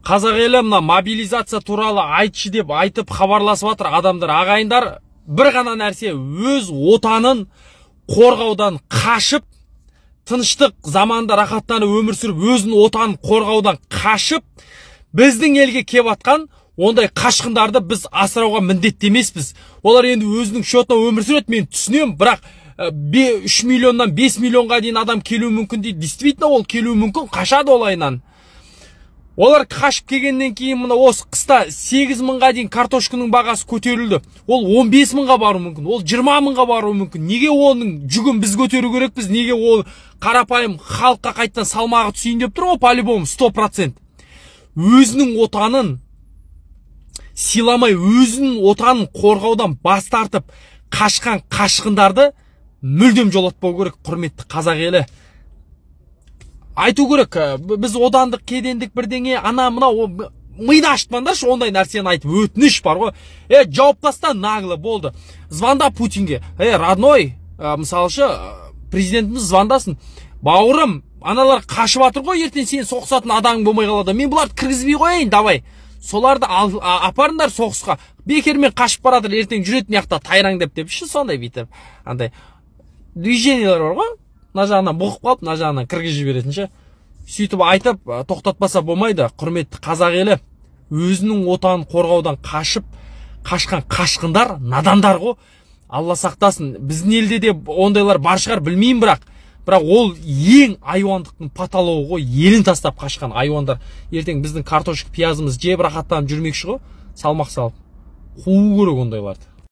Қазақ елі мына мобилизация туралы айтшы деп айтып хабарласып жатыр адамдар, ағайындар. Бір ғана нәрсе, өз отанын қорғаудан қашып, тыныштық заманда рахаттанып өмір сүріп, өзінің отанын қорғаудан қашып, біздің елге кеп атқан ондай қашқындарды біз асырауға міндетті емеспіз. Олар енді өзінің шотына өмір сүреді, мен түсінемін, бірақ 3 миллионнан 5 миллионға дейін адам келуі мүмкін дейді. Действительно ол келуі мүмкін, қашады олайынан. Олар қашып келгеннен кейін мына осы қыста 8 мыңға дейін картошканың бағасы көтерілді. Ол 15 мыңға бару мүмкін, ол 20 мыңға бару мүмкін. Неге оның жүгін біз көтеру керекпіз? Неге ол қарапайым халыққа қайттан салмағы түсейін деп тұр ғой, по-любому 100%. Өзінің отанын сыйламай, өзінің отанын қорғаудан бас тартып қашқан қашқындарды мүлдем жолатпау керек, құрметті қазақ елі. Айту керек, біз одандық, кедендік бірдеңе, ана мына миды ашытпаңдаршы, ондай нәрсені айтып, өтініш бар ғой. Жауап таста, нагло болды. Звонда Путинге. Родной, мысалшы, президентіміз звондасын. Бауырым, аналар қашып атыр ғой, ертең сен соғысатын адамың болмай қалады. Мен бұларды кіргізбей қояйын, давай. Соларды апарыңдар соғысқа. Бекермен қашып барадыр, ертең жүретін яқта тайраңдап деп. Сондай бүйтіп, андай движениялар бар ғой. Мына жағынан бұғып қалып, мына жағынан кіргізіп жіберетінші. Сөйтіп айтып, тоқтатпаса болмайды. Құрметті қазақ елі, өзінің отанын қорғаудан қашқан қашқындар, надандар ғой. Алла сақтасын. Біздің елде де ондайлар бар шығар, білмеймін, бірақ ол ең айуандықтың паталауы ғой. Елін тастап қашқан айуандар. Ертең біздің картошка, пиязымыз жеп рахаттанып жүрмекші ғой. Салмақ салып. Қуу керек ондайларды.